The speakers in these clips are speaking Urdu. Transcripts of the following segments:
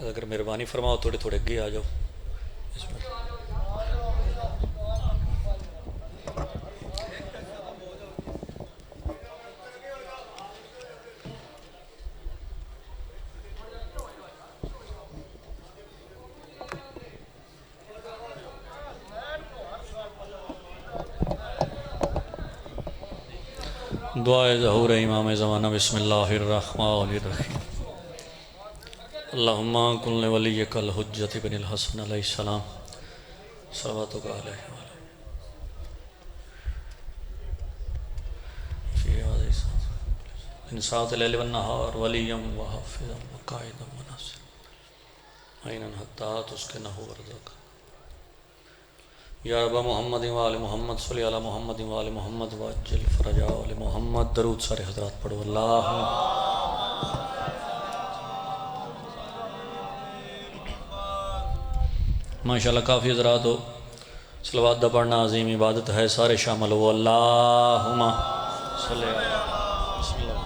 اگر مہربانی فرماؤ تھوڑے تھوڑے اگے آ جاؤ. بسم اللہ. دعائے ظہور امام زمانہ. بسم اللہ الرحمن الرحیم. اللہم کن ولیک الحجۃ بن الحسن علیہ السلام صلواتک علیہ وآلہ فی ان ساعۃ اللیل والنہار ولیا وحافظا وقائدا وناصرا عینا حتی تسکنہ ارضک. یا رب محمد وآل محمد صلی علی محمد وآل محمد وعجل فرجا آل محمد. درود سارے حضرات پڑھو. اللہم ماشاءاللہ کافی حضرات ہو. صلوات دا پڑھنا عظیم عبادت ہے. سارے شامل ہو. اللہم صلی علی بسم اللہ.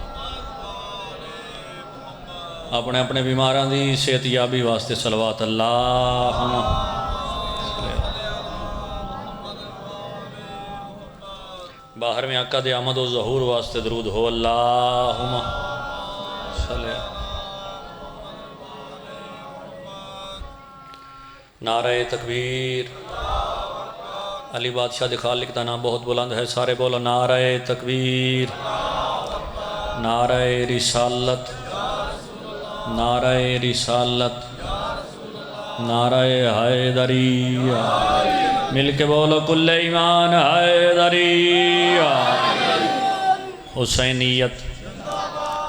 اپنے اپنے بیماران دی صحت یابی واسطے صلوات. اللہم باہر میں آقا دے آمد و ظہور واسطے درود ہو. اللہم صلی علی. نعرہ تکبیر. علی بادشاہ دے خالق دا نام بہت بلند ہے. سارے بولو نعرہ تکبیر. نعرہ رسالت. نعرہ رسالت. نعرہ حیدری. مل کے بولو کل ایمان حیدری. حسینیت.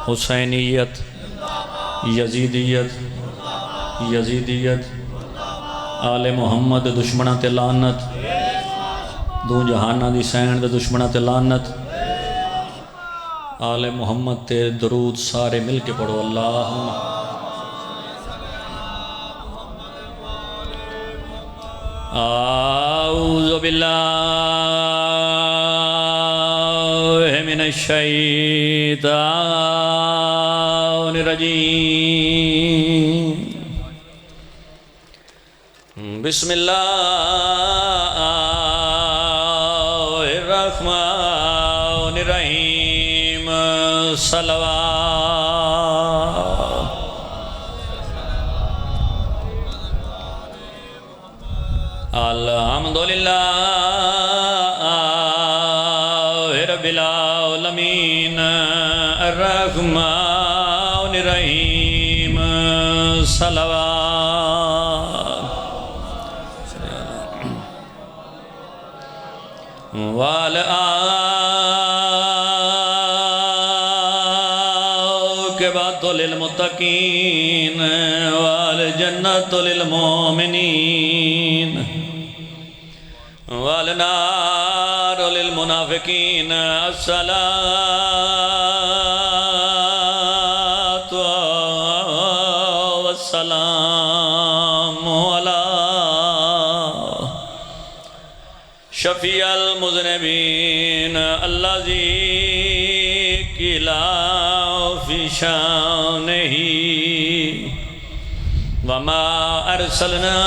حسینیت. یزیدیت. یزیدیت. آل محمد دشمنہ تے لعنت. دو جہانہ دی سین دے دشمنہ تے لعنت. آل محمد تے درود سارے مل کے پڑھو. اللہم اعوذ باللہ من الشیطان الرجیم. بسم اللہ الرحمن الرحیم. صلوات. الحمدللہ رب العالمین الرحمن الرحیم. صلوات. والعاقبۃ للمتقین والجنۃ للمؤمنین والنار للمنافقین. الصلاۃ والسلام علی شفیع المذنبین الذی قیلا فی شانہ وما ارسلناک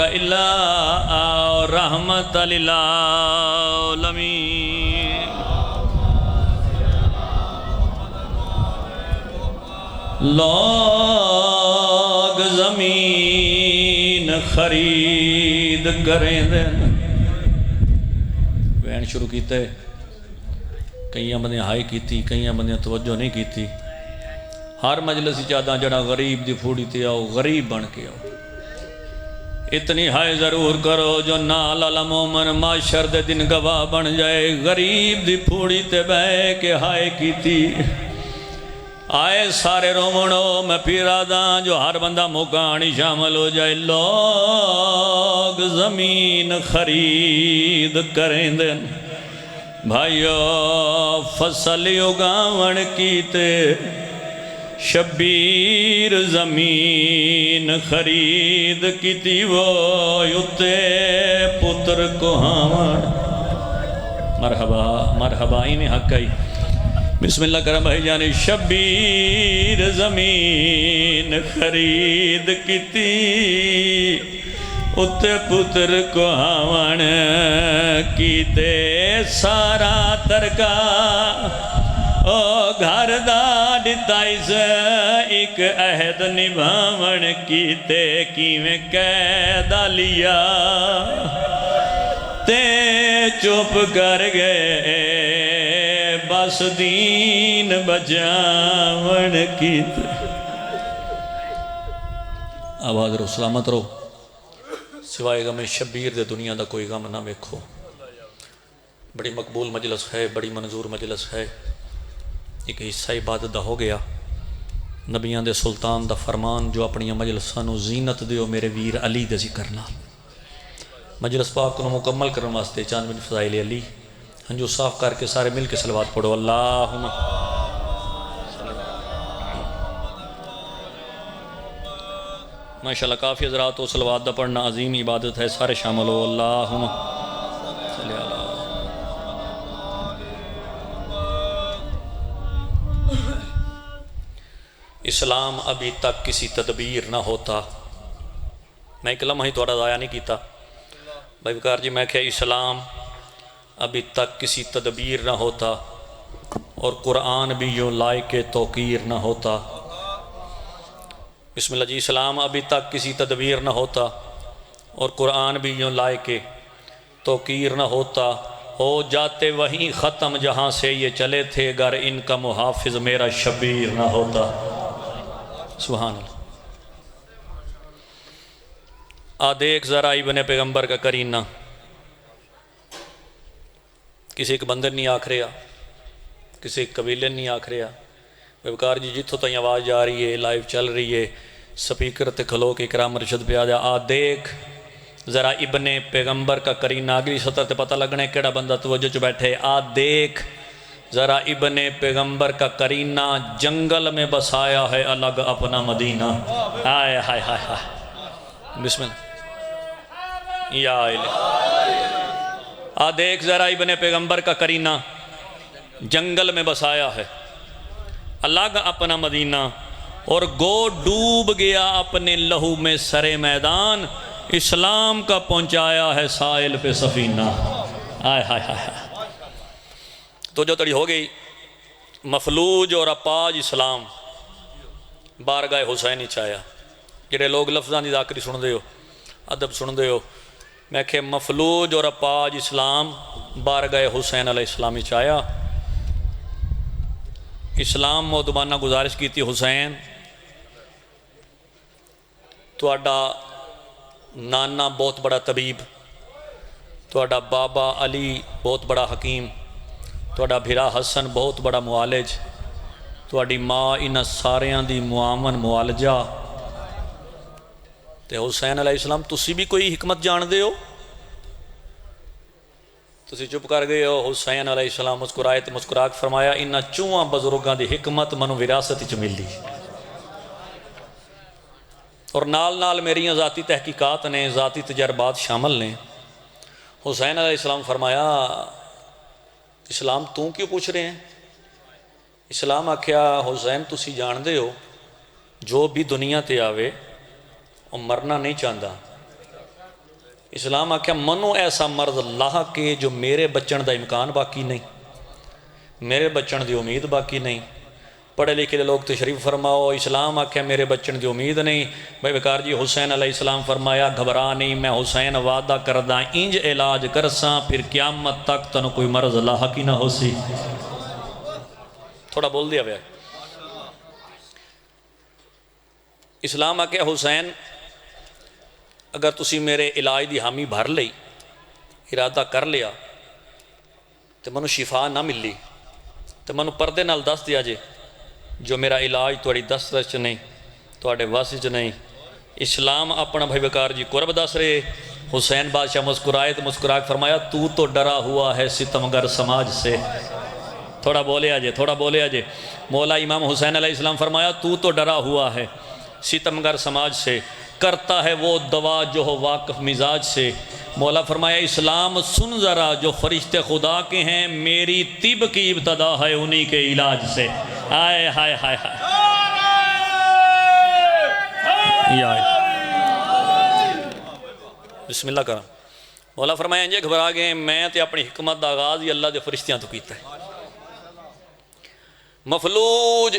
الا رحمۃ للعالمین. لوگ زمین خرید کریں دن وین شروع کیتے. کئی بندے ہائی کیتی, کئی بندے توجہ نہیں کیتی. ہر مجلس چاہدہ جڑا غریب دی پھوڑی تے آؤ, غریب بن کے آؤ. اتنی ہائے ضرور کرو جو نال علی مومن معاشر دے دن گواہ بن جائے. غریب دی پھوڑی تے بے کے ہائے کیتی. آئے سارے رومنو میں پیرا داں جو ہر بندہ مکانی شامل ہو جائے. لوگ زمین خرید کریں دن بھائیو فصل اگاون کیتے. شبیر زمین خرید کیتی وہ یتے پتر کو ہاں. مرحبا مرحبا. ایویں حق آئی بسم اللہ کرم بھائی جان شبیر زمین خرید کیتی اتے پتر کو ہاون کیتے سارا ترکا او گھر دا ڈتائیس ایک عہد نبھاون کیتے کیویں قیدا لیا تے چپ کر گئے بس دین بچاون کیتے آواز رو سلامت رو سوائے غم شبیر دے دنیا دا کوئی غم نہ ویکھو بڑی مقبول مجلس ہے بڑی منظور مجلس ہے ایک حصہ عبادت دا ہو گیا نبیان دے سلطان دا فرمان جو اپنی مجلساں نو زینت دیو میرے ویر علی دے ذکر نال مجلس پاک کو مکمل کرنے واسطے چاند بن فضائل علی ہنجو صاف کر کے سارے مل کے صلوات پڑھو اللہم ماشاءاللہ کافی حضرات و صلوات دا پڑھنا عظیم عبادت ہے سارے شامل ہو اللہم صلی اللہ اسلام ابھی تک کسی تدبیر نہ ہوتا میں ایک لمحہ ہی تھوڑا ضائع نہیں کیتا بھائی بکار جی میں کہ اسلام ابھی تک کسی تدبیر نہ ہوتا اور قرآن بھی یوں لائق توقیر نہ ہوتا بسم اللہ جی اسلام ابھی تک کسی تدبیر نہ ہوتا اور قرآن بھی یوں لائق توقیر نہ ہوتا ہو جاتے وہیں ختم جہاں سے یہ چلے تھے اگر ان کا محافظ میرا شبیر نہ ہوتا سبحان اللہ دیکھ ذرا ابن پیغمبر کا کرینہ کسی ایک بندر نہیں آکھ رہا کسی ایک قبیلے نہیں آکھ رہا بکار جی جتوں تھی آواز جا رہی ہے لائیو چل رہی ہے سپیکر تے کھلو کے اکرام مرشد پہ آ دیکھ ذرا ابن پیغمبر کا کرینہ اگلی سطح تے پتہ لگنا ہے کیڑا بندہ توجہ چ بیٹھے دیکھ ذرا ابن پیغمبر کا کرینہ جنگل میں بسایا ہے الگ اپنا مدینہ ہائے ہائے ہائے ہائے بسم اللہ یا الہ دیکھ ذرا ابن پیغمبر کا کرینہ جنگل میں بسایا ہے الگ اپنا مدینہ اور گو ڈوب گیا اپنے لہو میں سرے میدان اسلام کا پہنچایا ہے سائل پہ سفینہ آئے ہائے ہائے تو جو تڑی ہو گئی مفلوج اور اپاج اسلام بارگاہ حسینی چاہیا جڑے لوگ لفظاں دی ذاکری سن دے ہو ادب سن دے ہو میں کہ مفلوج اور اپاج اسلام بارگاہ حسین علیہ السلامی چاہیا اسلام مودبانہ گزارش کی تھی حسین تو اڈا نانا بہت بڑا طبیب تو اڈا بابا علی بہت بڑا حکیم تو اڈا بھرا حسن بہت بڑا معالج تو اڈی ماں انہ ساریاں دی معاون معالجہ تے حسین علیہ السلام تسی بھی کوئی حکمت جان دے ہو تسی چپ کر گئے ہو حسین علیہ السلام مسکرائے تے مسکراک فرمایا انہ چوہاں بزرگاں دی حکمت منو وراثت چ ملی اور نال نال میریاں ذاتی تحقیقات نے ذاتی تجربات شامل نے حسین علیہ السلام فرمایا اسلام تو کیوں پوچھ رہے ہیں اسلام آکھیا حسین تسی جان دے ہو جو بھی دنیا تے آوے اور مرنا نہیں چاہتا اسلام آکھیا منو ایسا مرض لاہ کے جو میرے بچن دا امکان باقی نہیں میرے بچن دی امید باقی نہیں پڑھے لکھے لوگ تشریف فرماؤ اسلام آکھیا میرے بچن دی امید نہیں بھائی بکار جی حسین علیہ السلام فرمایا گھبرا نہیں میں حسین وعدہ کردہ انج علاج کرساں پھر قیامت تک تنو کوئی مرض لاہ کی نہ ہو سی تھوڑا بول دیا بھائی اسلام آکھیا حسین اگر تسی میرے علاج دی حامی بھر لئی ارادہ کر لیا تو منو شفا نہ ملی تو منو پردے نال دس دیا جے جو میرا علاج توڑی دسترس نہیں توڑے واسج نہیں اسلام اپنا بھائی بکار جی قرب دس رہے حسین بادشاہ مسکرائے تو مسکراک فرمایا تو ڈرا ہوا ہے ستمگر سماج سے تھوڑا بولے آجے تھوڑا بولے آجے مولا امام حسین علیہ السلام فرمایا تو ڈرا ہوا ہے ستمگر سماج سے کرتا ہے وہ دوا جو ہو واقف مزاج سے مولا فرمایا اسلام سن ذرا جو فرشتے خدا کے ہیں میری طب کی ابتدا ہے انہی کے علاج سے. آئے ہائے ہائے ہائے بسم اللہ کرم. مولا فرمایا انجے گھبرا گئے میں تے اپنی حکمت دا آغاز ہی اللہ دے فرشتیاں تو کیتا ہے. مفلوج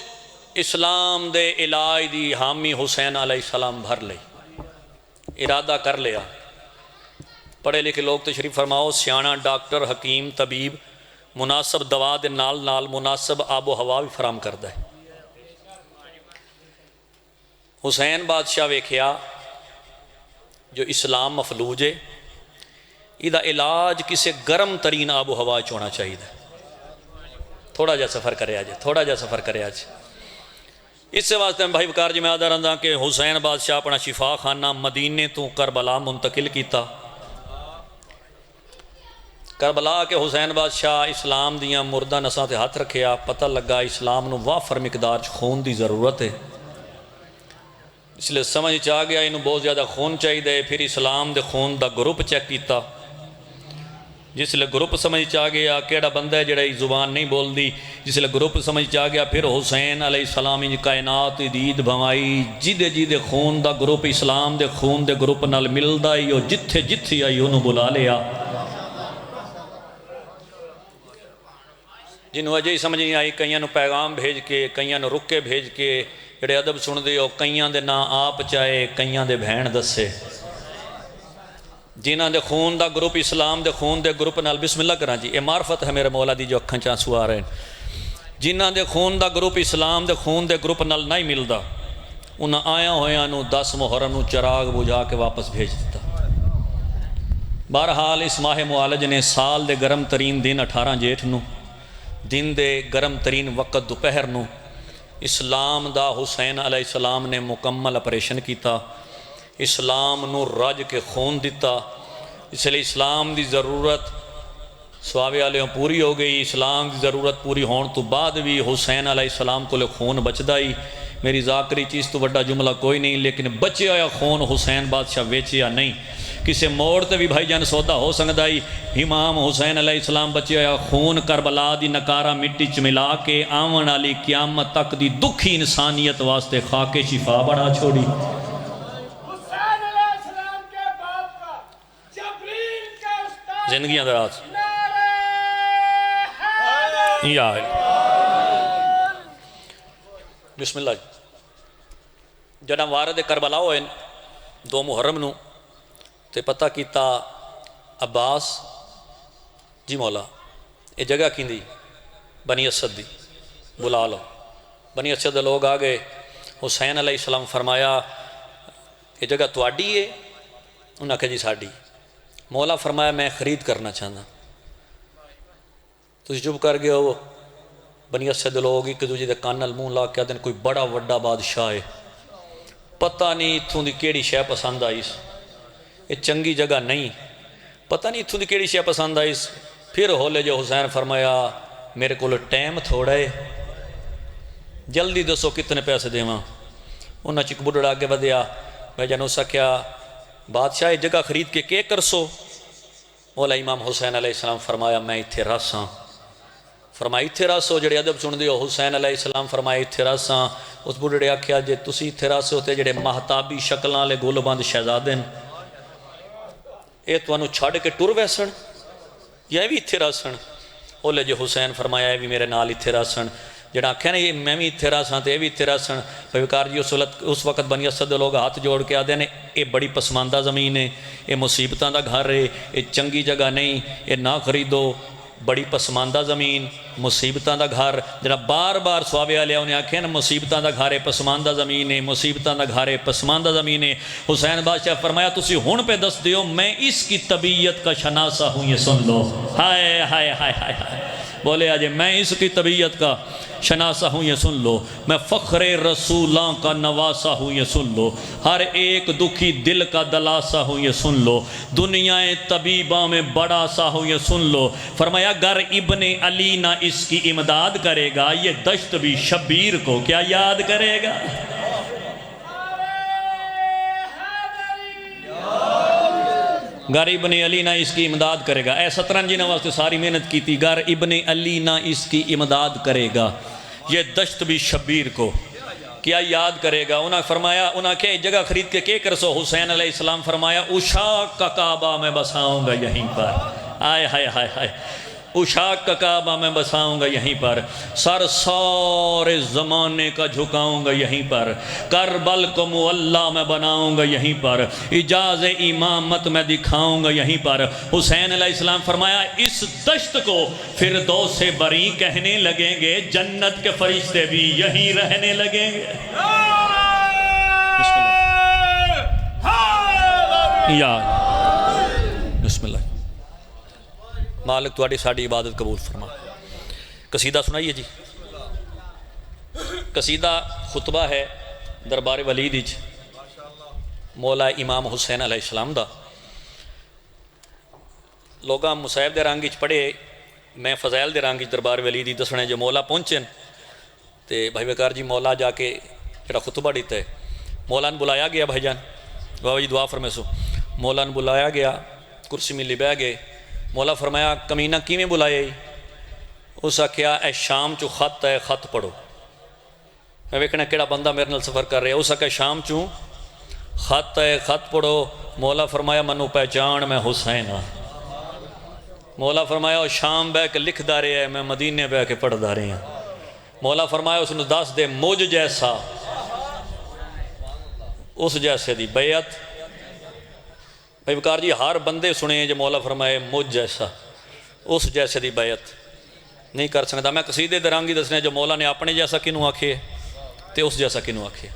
اسلام دے علاج دی حامی حسین علیہ السلام بھر لئی ارادہ کر لیا. پڑھے لکھے لوگ تشریف فرماؤ. سیانا ڈاکٹر حکیم طبیب مناسب دوا دے نال نال مناسب آب و ہوا بھی فراہم کرتا ہے. حسین بادشاہ ویکھیا جو اسلام مفلوج ہے یہ علاج کسی گرم ترین آب و ہوا ہونا چاہیے. تھوڑا جا سفر کرے آج تھوڑا جا سفر کرے آج. اس سے واسطے میں بھائی وقار جی میں آدھا رہا کہ حسین بادشاہ اپنا شفا خانہ مدینے تو کربلا منتقل کیتا. کربلا کے حسین بادشاہ اسلام دیاں مردہ نساں تے ہاتھ رکھیا. پتہ لگا اسلام نو وافر مقدار خون دی ضرورت ہے. اس لئے سمجھ چاہ گیا انہوں بہت زیادہ خون چاہی دے. پھر اسلام دے خون دا گروپ چیک کیتا. جس لئے گروپ سمجھ چاہ گیا کیڑا بندہ ہے جڑا زبان نہیں بول دی. جس لئے گروپ سمجھ چاہ گیا پھر حسین علیہ السلام انج کائنات دید بھمائی جدے جدے خون دا گروپ اسلام دے خون دے گروپ نال ملدا ہی جتھے جتھے آئی انہوں بلا لیا. جنہوں وجہ ہی سمجھ نہیں آئی کئیاں نو پیغام بھیج کے کئیاں نو رکے بھیج کے جڑے ادب سن دے ہو کئیاں دے نا آپ چاہے کئیاں دے بہن دسے. جنہاں دے خون دا گروپ اسلام دے خون دے گروپ نال بسم اللہ کران جی اے معرفت ہے میرے مولا دی جو اکھاں چانسو آ رہے ہیں. جنہاں دے خون دا گروپ اسلام دے خون دے گروپ نال نہیں ملدا انہاں آیا ہویاں نو 10 محرم نو چراغ بجھا کے واپس بھیج دیتا. بہرحال اس ماہ معالج نے سال دے گرم ترین دن 18 جیٹھ نو دن دے گرم ترین وقت دوپہر نو اسلام دا حسین علیہ السلام نے مکمل اپریشن کیتا. اسلام نو رج کے خون دیتا. اس لئے اسلام دی ضرورت سواوے آلیوں پوری ہو گئی. اسلام دی ضرورت پوری ہون تو بعد بھی حسین علیہ السلام کو لے خون بچدا ہی. میری ذاکری چیز تو بڑا جملہ کوئی نہیں لیکن بچے آیا خون حسین بادشاہ ویچیا نہیں. کسے موڑ تے بھی بھائی جان سودا ہو سکتا ہی. امام حسین علیہ السلام بچے آیا خون کربلا دی نکارہ مٹی چ ملا کے آون والی قیامت تک دی دکھی انسانیت واسطے خاک شفا بڑا چھوڑی. زندگیاں دراز یا بسم اللہ. جڑا وارد کربلا ہوئے 2 محرم نو تے پتہ کیتا عباس جی مولا یہ جگہ کیندی بنی اسد دی بلا لو. بنی اسد دے لوگ آگئے. حسین علیہ السلام فرمایا یہ جگہ تواڈی ہے. انہوں نے کہا جی ساڈی. مولا فرمایا میں خرید کرنا چاہنا. تو چپ کر گئے ہو. بنی اسد لوگ ایک دوجے دے کان نال منہ لا کے آدھے کوئی بڑا وڈا بادشاہ ہے پتہ نہیں اتھوں دی کیڑی شے پسند آئیس. یہ چنگی جگہ نہیں پتہ نہیں اتھوں دی کیڑی شے پسند آئیس. پھر ہو لے جو حسین فرمایا میرے کو ٹائم تھوڑا ہے جلدی دسو کتنے پیسے دیواں. انہاں چک بڑھڑا آگے بدیا میں جانو سکیا بادشاہ جگہ خرید کے کرسو. مولا امام حسین علیہ السلام فرمایا میں اتھے راساں. فرمایا اتھے راسو. جڑے ادب سن دیو حسین علیہ السلام فرمایا اتھے راساں. اس بڑھڑے آکھیا جے تسی اتھے راسو تے جڑے مہتابی شکلاں لے گول بند شہزادن اے توانو چھاڑ کے ٹر ویسن یا بھی اتھے راسن. او لے جو حسین فرمایا اے بھی میرے نال اتھے راسن. جڑا آکھیا نا یہ میں بھی اتھے راساں تے اے بھی اتھے راسن. بھائیکار جی اس وقت بنی اسد لوگ ہاتھ جوڑ کے آدھے نے اے بڑی پسماندہ زمین ہے اے مصیبتاں دا گھر ہے اے چنگی جگہ نہیں اے نہ خریدو. بڑی پسماندہ زمین مصیبتاں دا گھر. جڑا بار بار سوابے آلیا انہیں آکھے نا مصیبتاں دا گھر ہے پسماندہ زمین ہے مصیبتاں دا گھر ہے پسماندہ زمین ہے. حسین بادشاہ فرمایا تسی ہون پہ دس دیو میں اس کی طبیعت کا شناسہ ہوں یہ سن لو. ہائے ہائے ہائے ہائے ہائے بولے آجے میں اس کی طبیعت کا شناسہ ہوں یہ سن لو. میں فخر رسولاں کا نواسہ ہوں یہ سن لو. ہر ایک دکھی دل کا دلاسہ ہوں یہ سن لو. دنیا طبیبہ میں بڑا سا ہوں یہ سن لو. فرمایا گر ابن علی نہ اس کی امداد کرے گا یہ دشت بھی شبیر کو کیا یاد کرے گا. گر ابن علی نہ اس کی امداد کرے گا. اے 17 جنہوں واسطے ساری محنت کی تھی, گر ابن علی نہ اس کی امداد کرے گا. یہ دشت بھی شبیر کو کیا یاد کرے گا. انہاں فرمایا, انہاں کہ جگہ خرید کے کرسو. حسین علیہ السلام فرمایا اشاق کا کعبہ میں بساؤں گا یہیں پر. آئے ہائے ہائے ہائے, اشاق کا کعبہ میں بساؤں گا یہیں پر. سر سارے زمانے کا جھکاؤں گا یہیں پر. کربل کو معلیٰ میں بناؤں گا یہیں پر. اجاز امامت میں دکھاؤں گا یہیں پر. حسین علیہ السلام فرمایا اس دشت کو فردوس سے بری کہنے لگیں گے, جنت کے فرشتے بھی یہیں رہنے لگیں گے. یا بسم اللہ. مالک تواڈی ساڈی عبادت قبول فرما. قصیدہ سنائیے جی. قصیدہ خطبہ ہے دربار ولید وچ مولا امام حسین علیہ السلام دا. لوگاں مصائب دے رنگ وچ پڑھے, میں فضائل دے رنگ وچ دربار ولید دی دسنے جو مولا پہنچن تے بھائی وقار جی مولا جا کے جڑا خطبہ دیتا ہے, مولا نے بلایا گیا. بھائی جان بابا جی دعا فرمائے سو. مولا نے بلایا گیا, کرسی میں لبہ گئے. مولا فرمایا کمینہ کیویں بلائے؟ اس آکھیا اے شام چو خط ہے, خط پڑھو. میں ویکھنا کیڑا بندہ میرے نال سفر کر رہا ہے. اس آکھیا شام چوں خط ہے, خط پڑھو. مولا فرمایا منو پہچان میں حسین ہاں. مولا فرمایا وہ شام بہ کے لکھ دا رہے ہیں, میں مدینے بہ کے پڑھ دا رہے ہیں. مولا فرمایا اس نے دس دے مجھ جیسا, اس جیسے دی بیعت. بھائی وقار جی ہر بندے سنے جو مولا فرمائے مجھ جیسا, اس جیسے دی بیعت نہیں کر سکتا. میں قصیدے درانگی دسنے جو مولا نے اپنے جیسا کنوں آکھے تے اس جیسا کنوں آکھے.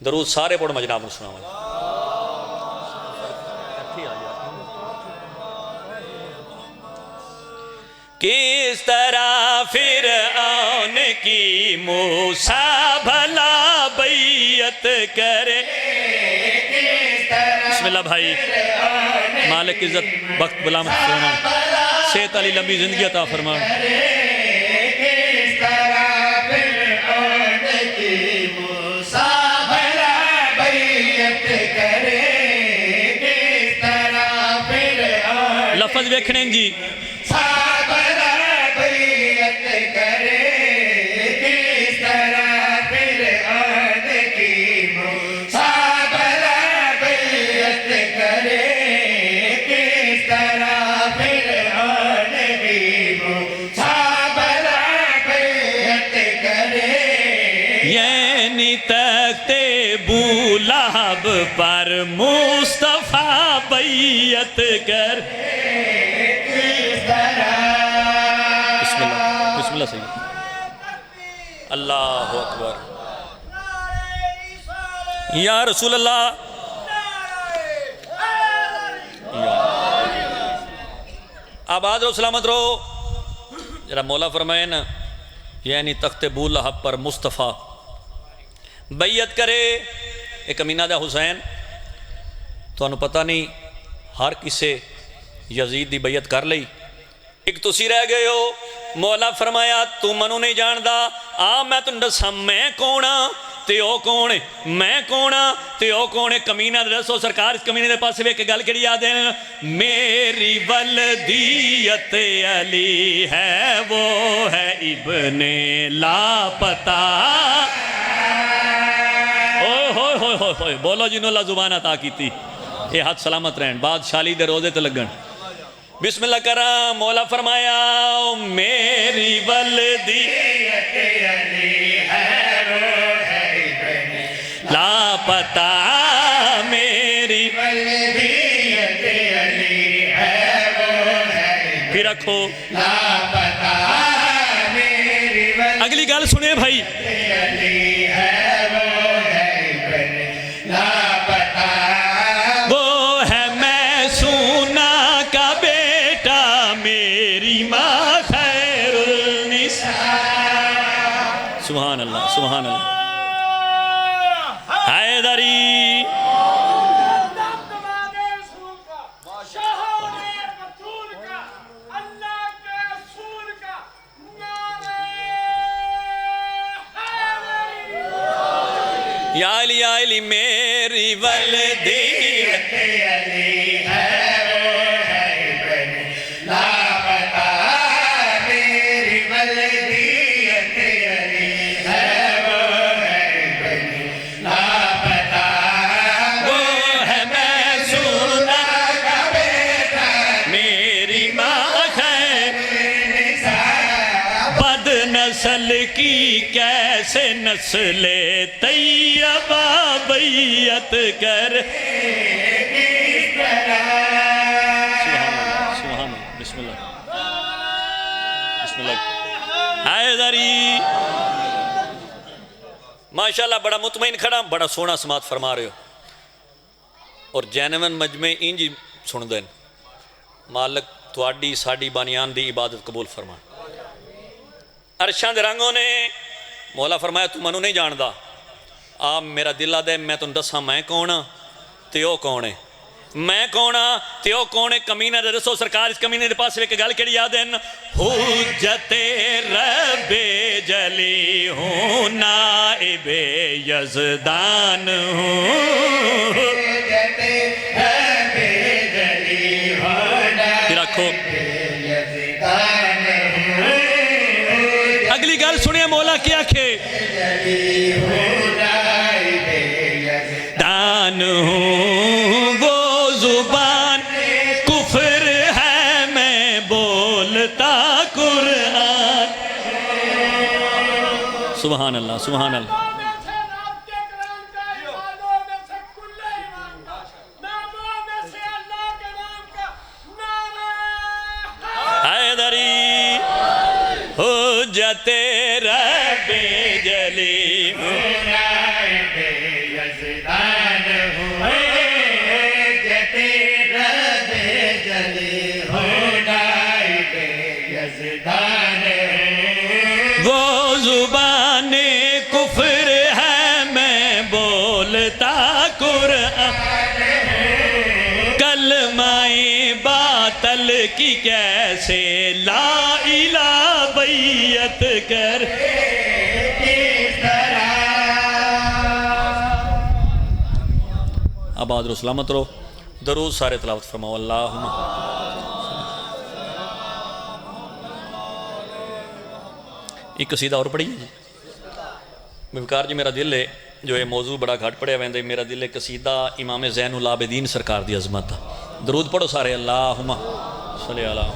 درود سارے پڑھ میں جناب سنا ہوں. کس طرح فرعون کی موسیٰ بھلا بیعت کرے. بسم اللہ بھائی. مالک عزت وقت بلا فرما, صحت علی لمبی زندگی عطا فرما. لفظ ویکھنے جی. لہب پر مصطفیٰ بیعت کر. بسم اللہ بسم اللہ سید. اللہ اکبر. یا رسول اللہ. آباد رہو سلامت رہو. ذرا مولا فرمائے نا یعنی تخت بو لہب پر مصطفیٰ بیعت کرے. ایک امینہ دا حسین تو انہوں پتہ نہیں ہر کسے یزید دی بیعت کر لئی. ایک تسی رہ گئے ہو. مولا فرمایا تو منو نہیں جاندہ, آ میں تن دسا میں کونا تے او کون, میں کونا تے او کون. کمینہ دسو سرکار اس کمینہ دے پاس وے کے گل کری یاد ہے. میری ولدیت علی ہے, وہ ہے ابن لاپتہ. بولو جنہوں اللہ زبان عطا کی تھی. یہ ہاتھ سلامت رہن, بادشاہی دے روزے تے لگن. بسم اللہ کرام. مولا فرمایا میری ولدیت علی ہے, وہ ہے ابن لاپتہ. میری ولدیت علی ہے, وہ ہے پھر رکھو لاپتہ. اگلی گل سنے بھائی. وہ ہے میں سونا کا بیٹا, میری ماں خیر النساء. سبحان اللہ سبحان اللہ. حیدری یا علی میری ولدیت علی ہے, نسل کی کیسے نسل طیبہ بیعت کر سبحان اللہ بسم اللہ بسم اللہ حیدری ماشاءاللہ بڑا مطمئن کھڑا بڑا سونا سماعت فرما رہے ہو اور جینون مجمع انجی سن دین مالک تواڈی ساڈی بانیان دی عبادت قبول فرما عرشاں دے رنگوں نے مولا فرمایا تو منو نہیں جاندا آپ میرا دل آ دے میں تن دساں میں کون ہاں تے او کون ہے میں کون ہاں تے او کون ہے کمینہ دے دسو سرکار اس کمینے دے پاس وے کہ گل کیڑی یاد ہے حجت رب جلی ہوں نائب یزدان ہوں حجت رب جلی ہوں نائب یزدان ہوں اگلی گل سنیے مولا کیا کہ جلی ہوں نائب یزدان ہوں سبحان اللہ سبحان اللہ حیدری حجت رب جلی نائب یزدان حجت رب جلی نائب یزدان وہ زبان کفر ہے میں بولتا قرآن کلمہ باطل کی کیسے لا الہ بیعت کر آباد رو سلامت رو درود سارے تلاوت فرماؤ اللہم ایک قصیدہ اور پڑھی ہے جی بکار جی میرا دل ہے جو یہ موضوع بڑا گھٹ پڑھے ہوئے میرا دل ہے قصیدہ امام زین العابدین سرکار دی عظمت درود پڑھو سارے اللہم صلی اللہ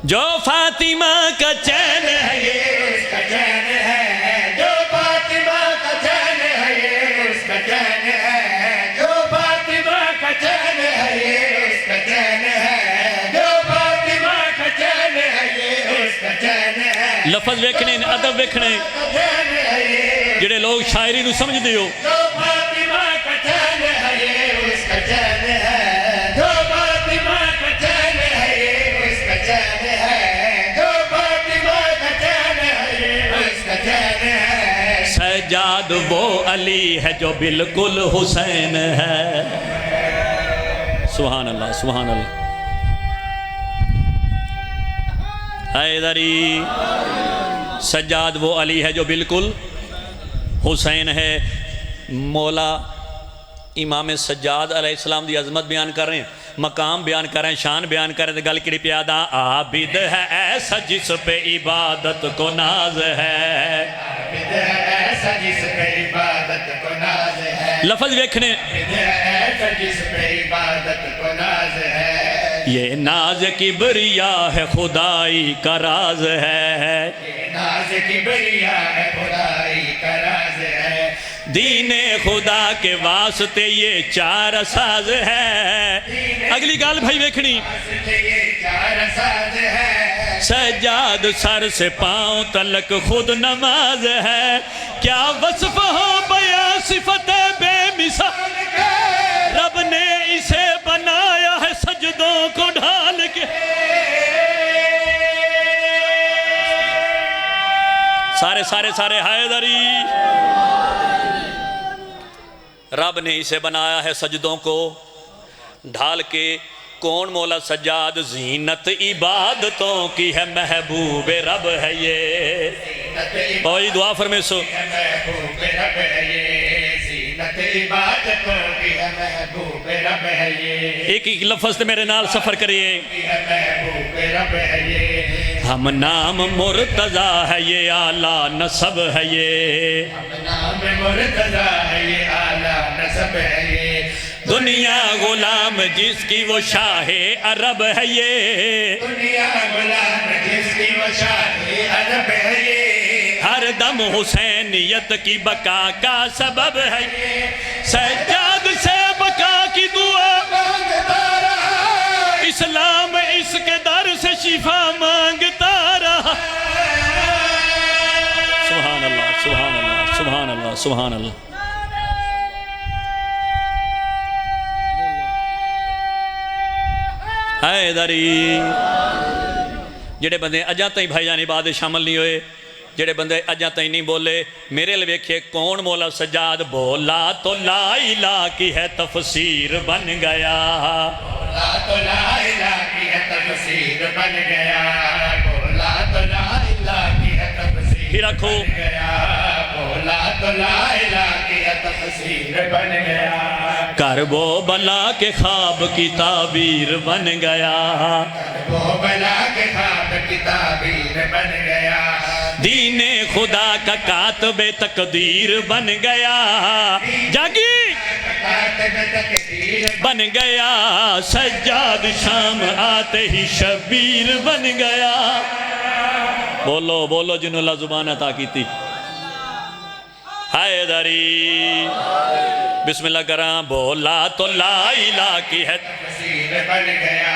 جو فاطمہ کا چین ہے یہ اس کا چین ہے جو فاطمہ کا چین ہے یہ اس کا چین ہے جو فاطمہ کا چین ہے یہ اس کا چین ہے جو فاطمہ کا چین ہے یہ اس کا چین ہے لفظ ویکھنے ادب ویکھنے جڑے لوگ شاعری نو سمجھ دیو جو فاطمہ کا چین ہے یہ اس کا چین ہے جو فاطمہ کا چین ہے یہ اس کا چین ہے جو فاطمہ کا چین ہے یہ اس کا چین ہے سجاد وہ علی ہے جو بالکل حسین ہے سبحان اللہ سبحان اللہ حیدری سجاد وہ علی ہے جو بالکل حسین ہے مولا امام سجاد علیہ السلام دی عظمت بیان کر رہے ہیں مقام بیان کر رہے ہیں شان بیان کر رہے ہیں گل کڑی پیادہ عابد ہے ایسا جس پہ عبادت کو ناز ہے عابد ہے ایسا جس پہ عبادت کو ناز ہے لفظ دیکھنے عابد ہے ایسا جس پہ عبادت کو ناز ہے یہ ناز کبریا ہے خدائی کا راز ہے یہ ناز کبریا ہے خدائی کا راز ہے دین خدا کے واسطے یہ چار ساز ہے اگلی گال بھائی ویکھنی سجاد سر سے پاؤں تلک خود نماز ہے کیا وصف ہو بیا صفت بے مثال رب نے اسے بنایا ہے سجدوں کو ڈھال کے سارے حیدری رب نے اسے بنایا ہے سجدوں کو ڈھال کے کون مولا سجاد زینت عبادتوں کی ہے محبوب رب ہے یہ بھائی دعا فرمائے سو محبوب رب ہے یہ زینت عبادتوں کی ہے محبوب رب ہے یہ ایک ایک لفظ تے میرے نال سفر کریے محبوب رب ہے یہ ہم نام مرتضی ہے یہ اعلیٰ نسب ہے یہ ہم نام مرتضی ہے یہ اعلیٰ نسب ہے یہ دنیا غلام جس کی وہ شاہ عرب ہے یہ دنیا غلام جس کی وہ شاہی عرب ہے یہ، ہر دم حسینیت کی بقا کا سبب ہے یہ، سجاد سے بقا کی دعا مانگتا رہا، اسلام اس کے در سے شفا مانگتا رہا۔ سبحان اللہ سبحان اللہ سبحان اللہ سبحان اللہ۔ حیدری جڑے بندے اجاں تائیں بھائی جان عبادت شامل نہیں ہوئے، جڑے بندے اجاں تائیں نہیں بولے، میرے لئے ویکھے کون مولا سجاد بولا تو لا الہ کی ہے تفسیر بن گیا، بولا تو لا الہ کی ہے تفسیر بن گیا، بولا تو لا الہ کی ہے تفسیر پھر رکھو بن گیا، بولا تو لا الہ کی ہے تفسیر بن گیا، کرب و بلا کے خواب کی تعبیر بن گیا، وہ بلا کے خواب کی تعبیر بن گیا، دین خدا کا کاتب تقدیر بن گیا، جاگی کاتب تقدیر بن گیا، سجاد شام آتے ہی شبیر بن گیا۔ بولو بولو جنہوں اللہ زبان عطا کی تھی۔ حیدری بسم اللہ کرام، بولا تو لا الہ کی ہے تفسیر بن گیا،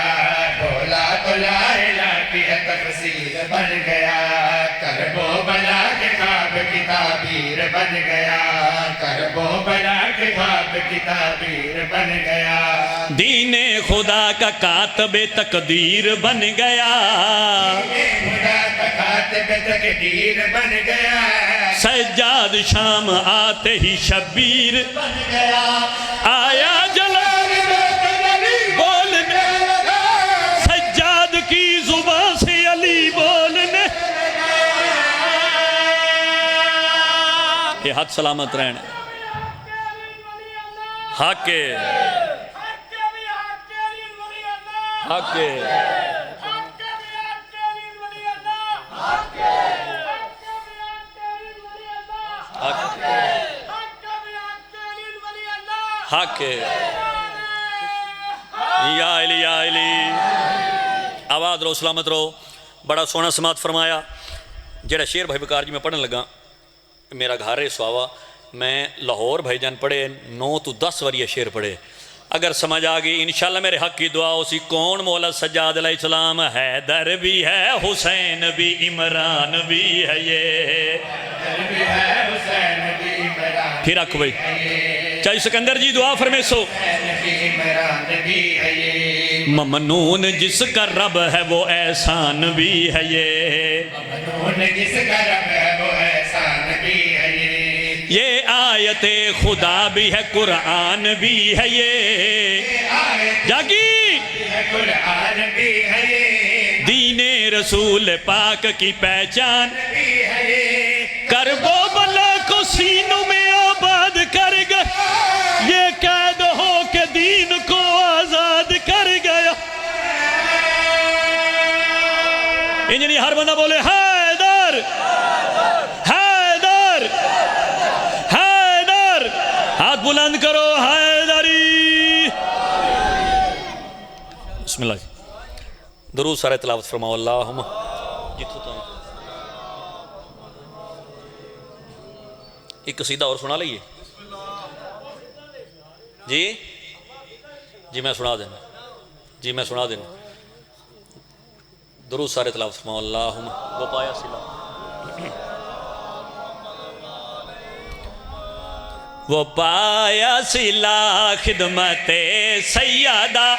بولا تو لا الہ کی ہے تفسیر بن گیا، کرب و بلا کے خواب کی تعبیر بن گیا، کرب و بلا کے خواب کی تعبیر بن گیا، دین خدا کا کاتب تقدیر بن گیا، خدا کا کاتب تقدیر بن گیا، سجاد شام آتے ہی شبیر بن گیا، آیا جلال بولنے، سجاد کی زبان سے علی بولنے، یہ حد سلامت رہنے حق ہے، حق ہے، حق ہے، یا علی یا علی، آواز رو سلامت رو۔ بڑا سونا سماعت فرمایا۔ جڑا شیر بھائی بکار جی میں پڑھن لگا، میرا گھارے سواوا، میں لاہور بھائی جان پڑھے 9 تو 10 واری یہ شیر پڑھے، اگر سمجھ آگئی انشاءاللہ میرے حق کی دعا اسی کون مولا سجاد علیہ السلام، حیدر بھی ہے، حسین بھی، عمران بھی ہے یہ، بھی ہے حسین بھی عمران پھر رکھ بھائی چاہیے سکندر جی دعا فرمے سو، بھی عمران بھی ہے یہ، ممنون جس کا رب ہے وہ احسان بھی ہے یہ، ممنون جس کا رب ہے وہ احسان بھی ہے یہ آیت خدا بھی ہے، قرآن بھی ہے یہ، جاگی قرآن بھی ہے یہ، دین رسول پاک کی پہچان بھی ہے یہ، کرب و بلا کو سینوں میں آباد کر گیا، یہ قید ہو کے دین کو آزاد کر گیا۔ انجنی ہر بندہ بولے حیدر حیدر حیدر، ہاتھ بلند کرو، حیدری۔ بسم اللہ جی، درود سارے تلاوت فرماؤ، اللہم جتو تو ایک قصیدہ اور سنا لئیے جی میں سنا دینا، جی میں سنا دینا، درود سارے تلاوت فرماؤ، اللہم وہ پایا سلا، وہ پایا سلا خدمت سیدہ،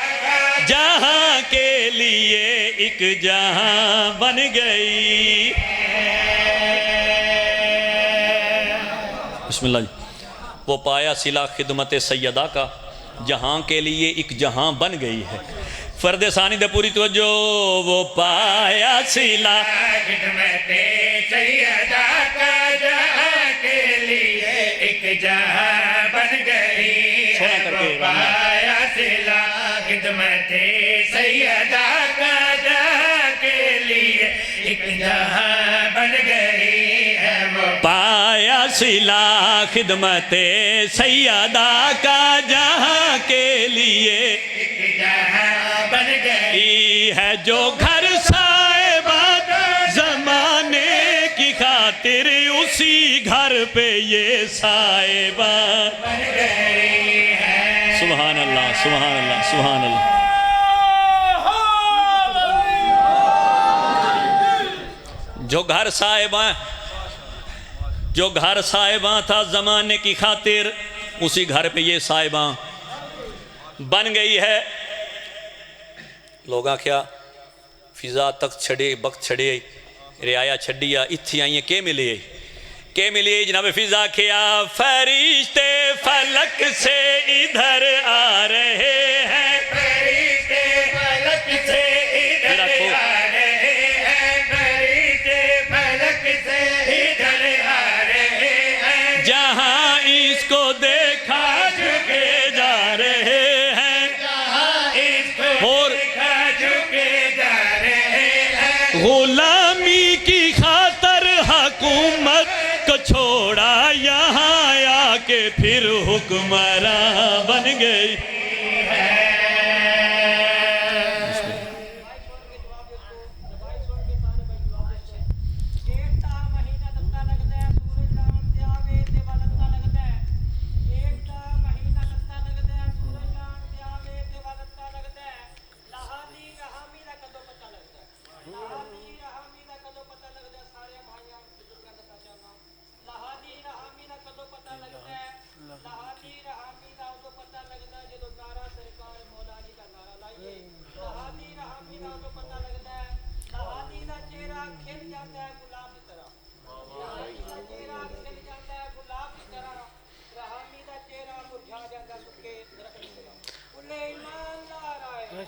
جہاں کے لیے ایک جہاں بن گئی۔ بسم اللہ جی، وہ پایا سلا خدمت سیدہ کا، جہاں کے لیے ایک جہاں بن گئی ہے۔ فرد ثانی دے پوری توجہ، وہ پایا سلا خدمت سیدہ کا، جہاں کے لیے ایک جہاں بن گئی ہے، وہ پایا سلا خدمت سیدہ کا، جہاں کے لیے ایک جہاں بن گئی ہے، وہ پایا سلا خدمت سیدہ کا، جہاں کے لیے ایک جہاں بن گئی ہے، جو گھر صاحبہ اسی گھر پہ یہ صاحباں بن گئی ہے سبحان اللہ سبحان اللہ سبحان اللہ جو گھر صاحباں تھا زمانے کی خاطر اسی گھر پہ یہ صاحباں بن گئی ہے لوگاں کیا فضا تک چھڑے وقت چھڑے رعایا چھڑیا اتھی آئیں کے ملے جناب فضا کیا فرشتے فلک سے ادھر آ رہے ہیں فرشتے فلک سے ادھر آ رہے ہیں فرشتے فلک سے ادھر آ رہے ہیں جہاں اس کو دیکھا جھکے جا رہے ہیں جہاں اس کو اور دیکھا جھکے جا رہے ہیں غلامی کی خاطر حکومت کو چھوڑا یہاں آ کے پھر حکمراں بن گئی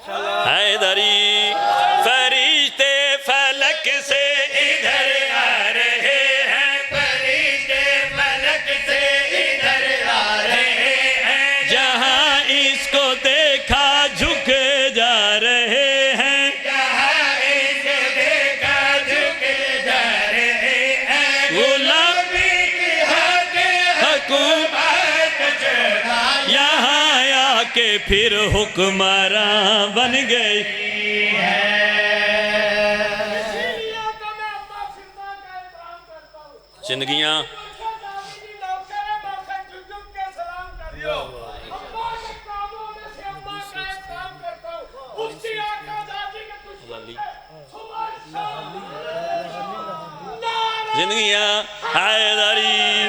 حیدری فرشتے فلک سے ادھر آ رہے ہیں فرشتے فلک سے ادھر آ رہے ہیں جہاں اس کو دیکھا جھکے جا رہے ہیں جہاں اس کو دیکھا جھکے جا رہے ہیں غلامی کی حکومت چھوڑا یہاں آ کے پھر حکمراں بن گئی زندگیاں زندگیاں حیدری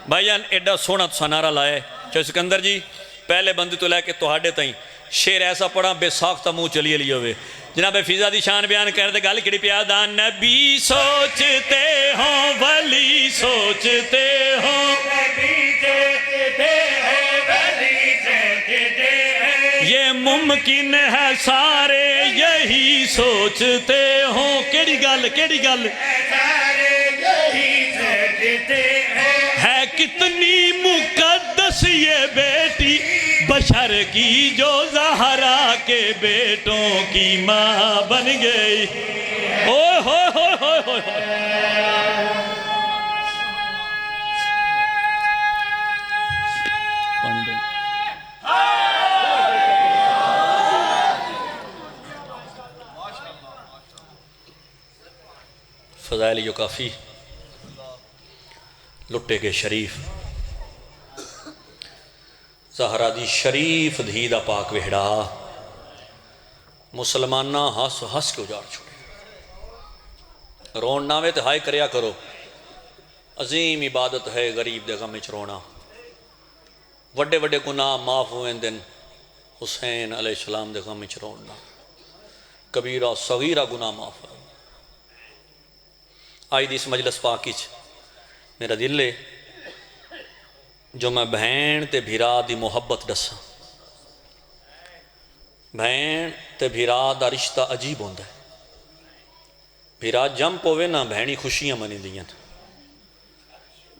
بھائیان ایڈا سونا تو سنارا لائے چاہے سکندر جی پہلے بندی تو لے کے توہاڑے تائیں شیر ایسا پڑھا بے ساختہ منہ چلیے لیے ہوئے جناب فضا دی شان بیان کرتے گل کڑی پیادا نبی سوچتے ہوں ولی سوچتے ہوں یہ ممکن ہے سارے یہی سوچتے ہوں کیڑی گل ہے کتنی مقدس یہ بیٹی بشر کی جو زہرا کے بیٹوں کی ماں بن گئی اوہ ہوئے ہوئے ہوئے ہوئے فضائل جو کافی لٹے کے شریف زہرا دی شریف دھی دا پاک وہڑا مسلمانہ ہس ہس کے اجاڑ چھوڑے رون ناوے تے ہائے کریا کرو عظیم عبادت ہے غریب دے غم وچ رونا وڈے وڈے گناہ معاف ہوئے دن حسین علیہ السلام دے غم وچ رونا کبیرہ صغیرہ گناہ معاف ہے آئی دی اس مجلس پاکی میرا دل ہے جو میں بہن تے بھیرا دی محبت دساں بہن تے بھیرا دا رشتہ عجیب ہوندہ ہے بھیرا جم پوے نہ بہنی خوشیاں منی دیاں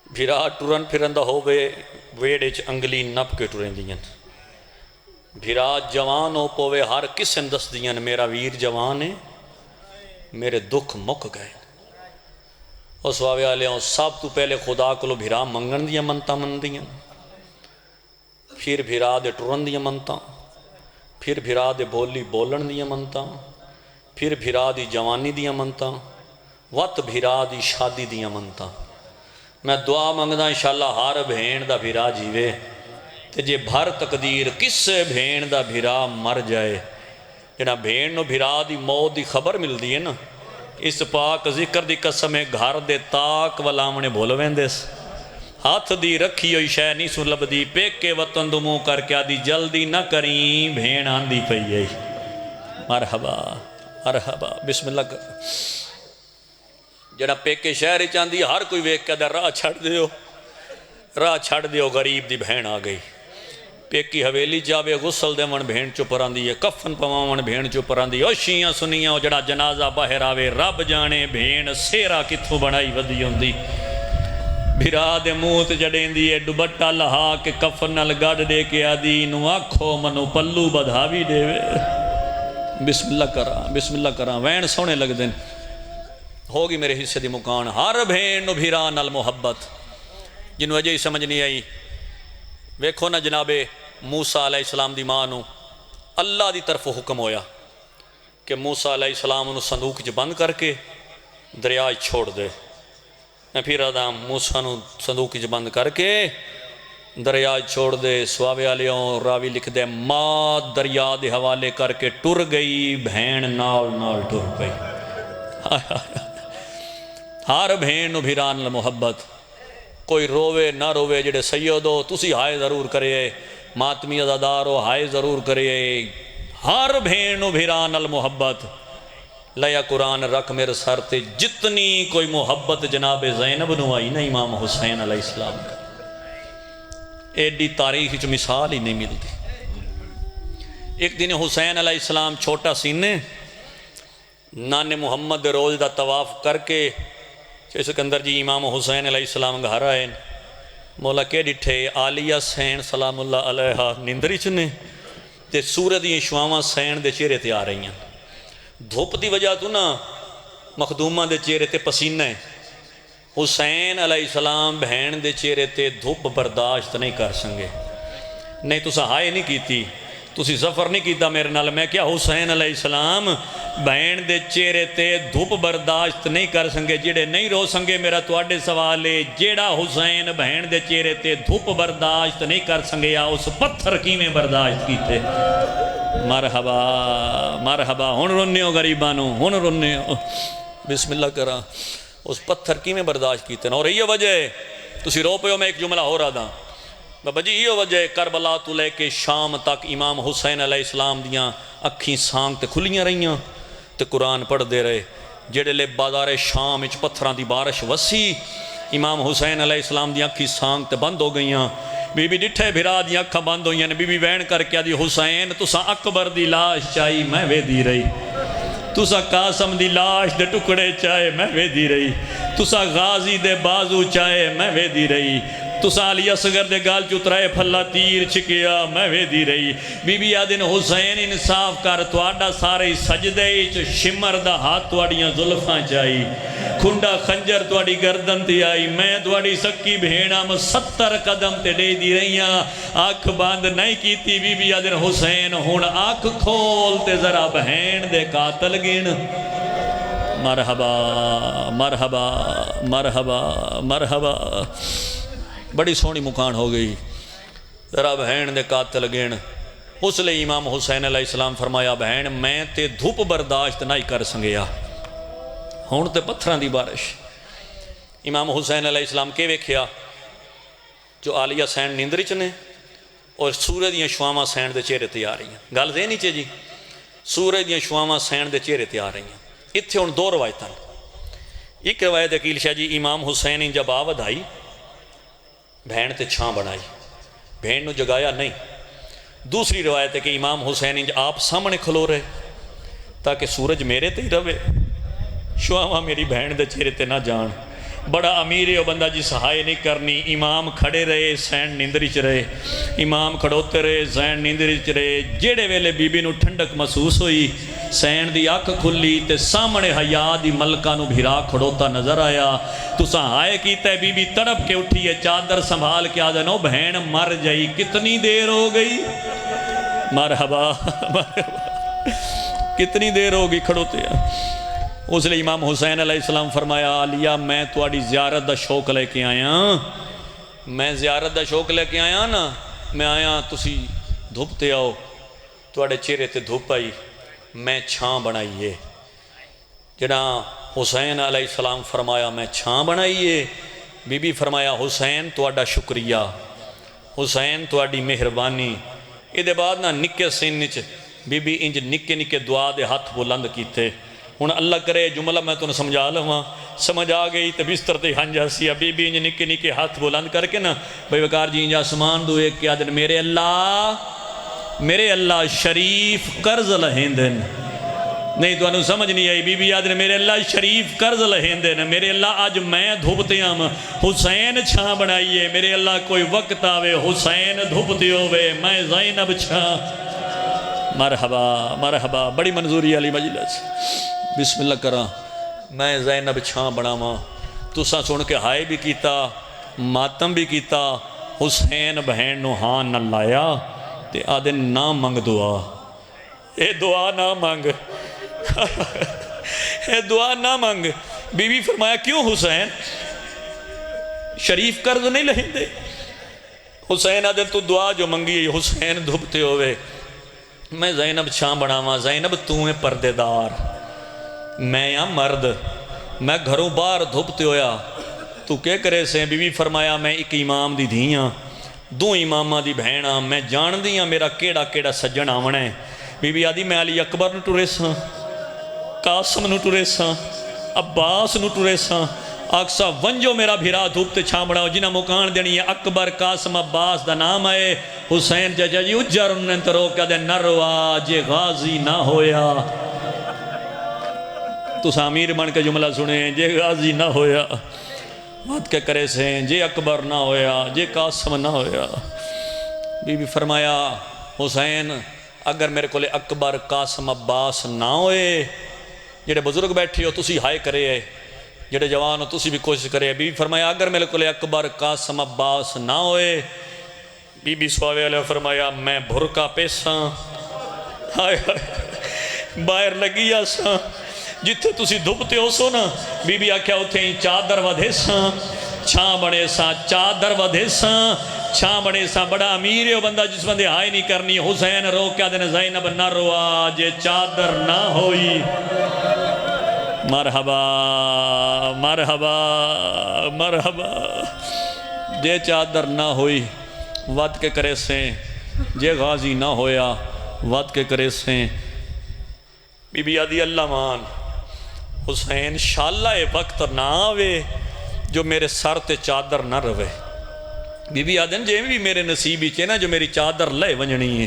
بھیرا ٹرن پھرندہ ہووے ویڑے چ انگلی نپ کے ٹرن دیاں بھیرا جوان ہو پوے ہر کسن دس دیاں میرا ویر جوان ہے میرے دکھ مک گئے اس واوے آلے ہوں سب تو پہلے خدا کو بھیرا منگن دیا منتا من دیا پھر بھیرا دے ٹرن دیا منتا پھر بھیرا دے بولی بولن دیا منتا پھر بھیرا دی جوانی دیا منتا وت بھیرا دی شادی دیاں منتاں میں دعا منگدا انشاءاللہ ہر بھین دا بھیرا جیوے تے جے بھر تقدیر کسے بھین دا بھیرا مر جائے جنا بھین نو بھیرا دی موت دی خبر مل دی ہے نا اس پاک ذکر دی قسم گھر دے تاک والامنے بھول ویندس ہاتھ دی رکھی ہوئی شے نہیں سن لبدی پیکے وطن دو منہ کر کے آدھی جلدی نہ کریں بھین آندھی پئی ہے مرحبا مرحبا بسم اللہ کر جڑا پیکے شہر چاندی ہر کوئی ویک کے راہ چھڑ دیو غریب دی بہن آ گئی پیکی حویلی جاوے غسل دے من بہن چپران دی کفن پواون بہن چپران دی اوشیاں سنیاں جڑا جنازہ باہر آوے رب جانے بہن سیرا کتھوں بنائی ودی ہوندی بھرا دے موت جڑیں دی ڈبٹا لہا کے کفن نال گاڑ دے کے آدھی نو آکھو منو پلو بدھاوی دے بسم اللہ کرا وین سونے لگ دیں ہوگی میرے حصے دی مکان ہر بھین نو بھیرا نال محبت جنہوں اجے ہی سمجھ نہیں آئی ویکھو نا جناب موسیٰ علیہ السلام دی ماں نو اللہ دی طرف حکم ہویا کہ موسیٰ علیہ السلام نو صندوق چ بند کر کے دریا چھوڑ دے میں پھر آدھام موسیٰ نو صندوق چ بند کر کے دریا چھوڑ دے سواوے آلیوں راوی لکھ دے ماں دریا دے حوالے کر کے ٹر گئی بھین نال ٹر گئی ہر بھین نو بھیران محبت کوئی روے نہ روے جڑے سیدو تسی ہائے ضرور کرے ماتمی ازادارو ہائے ضرور کرے ہر بھین نو بھیران المحبت لیا قرآن رکھ میرے سر تے جتنی کوئی محبت جناب زینب نو آئی نا امام حسین علیہ السلام کا ایڈی تاریخ چ مثال ہی نہیں ملتی ایک دن حسین علیہ السلام چھوٹا سینے نانے محمد روز دا طواف کر کے سکندر جی امام حسین علیہ السلام گھر آئے مولا کے ڈٹھے آلیہ سین سلام اللہ علیہ نندری چنے تے سورہ دی شواما سین دے چہرے تے آ رہی ہیں دھوپ دی وجہ تو نا مخدومہ دے چہرے تے پسینہ ہے حسین علیہ السلام بہن دے چہرے تے دھوپ برداشت نہیں کر سنگے نہیں تو سہائے نہیں کیتی تسی سفر نہیں کیتا میرے نال میں کیا حسین علیہ السلام بہن دے چہرے تے دھوپ برداشت نہیں کر سنگے جڑے نہیں رو سنگے میرا تواڈے سوال ہے جیڑا حسین بہن دے چہرے تے دھوپ برداشت نہیں کر سنگے یا اس پتھر کیویں برداشت کیتے مرحبا مرحبا ہن رونے ہو غریبانو ہن رونے ہو بسم اللہ کرا اس پتھر کیویں برداشت کیتے اور یہ وجہ ہے تسی رو پیو میں ایک جملہ ہو رہا تھا بابا جی یہ وجہ کربلا تو لے کے شام تک امام حسین علیہ السلام دیاں اکھیں سانگ تے کھلیاں رہیاں تے قرآن پڑھ دے رہے جڑے لے بازار شام اچ پتھران دی بارش وسی امام حسین علیہ السلام دیاں اکھیں سانگ تے بند ہو گئیاں بی بی ڈٹھے بھرا دیاں اکھاں بند ہوئیاں بی بی وین کر کے دی حسین تسا اکبر دی لاش چاہی میں وے دی رہی تسا قاسم دی لاش دے ٹکڑے چاہے میں وے دی رہی تسا غازی دے بازو چاہے میں وے دی رہی تسا علی اصغر دے گال چترائے پھلا تیر چھکیا میں وے دی رہی بی بی آدن حسین انصاف کر تواڈا سارے سجدے چ شمر دا ہاتھ تواڈیاں زلفاں چاہی کھنڈا خنجر تواڈی گردن تے آئی میں تواڈی سکی بھیڑا 70 قدم تے دے دی رہیاں آنکھ بند نہیں کیتی بی بی آدن حسین ہن آنکھ کھول تے ذرا بہن دے قاتل گن مرحبا مرحبا مرحبا مرحبا بڑی سونی مکان ہو گئی ذرا بہن دے قاتل گن اس لئے امام حسین علیہ السلام فرمایا بہن میں تے دھوپ برداشت نہیں کر سنگیا ہون تے پتھران دی بارش امام حسین علیہ السلام کے ویکھیا جو آلیہ سین نیندری چنے اور سورہ دیاں شواما سین دے چہرے تے آ رہی ہیں گل دے نہیں چے جی سورہ دیاں شواما سین دے چہرے تے آ رہی ہیں اتھے ان دو روایتاں ایک روایت عقیل شاہ جی امام حسین جب آود آئی بہن تے چھاں بنائی بہن نو جگایا نہیں دوسری روایت ہے کہ امام حسین آپ سامنے کھلو رہے تاکہ سورج میرے تے ہی رہے شواما میری بہن دے چہرے تے نہ جان بڑا امیر ہے وہ بندہ جی سہائے نہیں کرنی امام کھڑے رہے سین نیندری چ رہے امام کھڑوتے رہے سین نیندری چ رہے جیڑے ویلے بی بی نو ٹھنڈک محسوس ہوئی سین دی اکھ کھلی تے سامنے حیا دی ملکہ نو بھرا کھڑوتا نظر آیا تو سہائے کیتا ہے بی بی تڑپ کے اٹھی ہے چادر سنبھال کے آدھا نو بہن مر جائی کتنی دیر ہو گئی مرحبا مرحبا کتنی دیر ہوگی کھڑوتے ہیں اس لیے امام حسین علیہ السلام فرمایا علیہ میں تواڈی زیارت دا شوق لے کے آیا، میں زیارت دا شوق لے کے آیا نا، میں آیا تسی دھوپ تے آؤ، تواڈے چہرے تے دھوپ آئی، میں چھاں بنائیے۔ جڑا حسین علیہ السلام فرمایا میں چھاں بنائیے، بی بی فرمایا حسین تواڈا شکریہ، حسین تواڈی مہربانی۔ یہ بعد نہ نکے سن وچ بی بی انج نکے نکے دعا دے ہاتھ بلند کیتے۔ ہن اللہ کرے جملہ میں تنوں سمجھا لواں، سمجھ آ گئی تے بستر تے ہنجا سی بی بی انج نکے نکے ہاتھ بلند کر کے نا بھائی وقار جی انج آسمان دو ایک کیا دن میرے اللہ شریف قرض لہندن۔ نہیں تو انہوں سمجھ نہیں آئی، بی بی یاد نے میرے اللہ شریف قرض لہندے نا، میرے اللہ آج میں دھوپتے ہم حسین چھاں بنائیے، میرے اللہ کوئی وقت آوے حسین دھوپتے ہوئے میں زینب چھاں۔ مرحبا مرحبا، بڑی منظوری علی مجلس، بسم اللہ کرا میں زینب چھاں بناواں۔ تساں سن کے ہائے بھی کیتا، ماتم بھی کیتا، حسین بہن نو ہاں نہ لایا تے آدھے نہ منگ دعا، اے دعا نہ منگ اے دعا نہ منگ۔ بی بی فرمایا کیوں حسین شریف قرض نہیں لہندے؟ حسین آدھے تو دعا جو منگی حسین دھوپتے ہوئے میں زینب چھاں بناواں۔ زینب تو ہے پردے دار، میں یا مرد، میں گھروں باہر دھوپتے ہویا تو کیا کرے سے؟ بی بی فرمایا میں ایک امام دی دھیاں، دو امامہ دی بہناں، میں جان دیاں میرا کیڑا کیڑا سجن آونے۔ بی بی آدھی میں علی اکبر نو ٹرے ساں، قاسم نو ٹرے ساں، عباس نو ٹرے ساں، آکسا ونجو میرا بھیرا دھوپتے چھاں بڑھاؤ، جنہ مکان دینی ہے اکبر قاسم عباس دا نام آئے حسین جا جی اجر انہیں ترو کیا دے نہ روا جے غازی نہ ہویا۔ تو سامیر بن کے جملہ سنیں، جے غازی نہ ہویا بات کے کرے سے، جے اکبر نہ ہویا، جے قاسم نہ ہویا۔ بی بی فرمایا حسین اگر میرے کو لے اکبر قاسم عباس نہ ہوئے، جڑے بزرگ بیٹھی ہو تسی ہائے کرے، جڑے جوان ہو تسی بھی کوشش کرے۔ بی بی فرمایا اگر میرے کو لے اکبر قاسم عباس نہ ہوئے، بی بی سواوے علیہ فرمایا میں بھرکا پیساں، ہائے ہائے باہر لگی آساں، جتھے تسی دھوپتے ہو سو نا، بی بی آکھیا اتھے ہی چادر ودھے ساں، چھاں بڑے ساں، چادر ودھے ساں، چھاں بڑے ساں۔ بڑا امیر ہے وہ بندہ جس بندے ہائے نہیں کرنی۔ حسین رو کیا دن زینب نہ روا جے چادر نہ ہوئی۔ مرحبا مرحبا مرحبا، جے چادر نہ ہوئی ود کے کرے سیں، جے غازی نہ ہویا ود کے کرے سیں۔ بی بی آدھی اللہ مان حسین شاللہ وقت نہ آوے جو میرے سر تے چادر نہ روے۔ بی بی آدھن جے بھی میرے نصیبی چے نا جو میری چادر لے ونجنی ہے،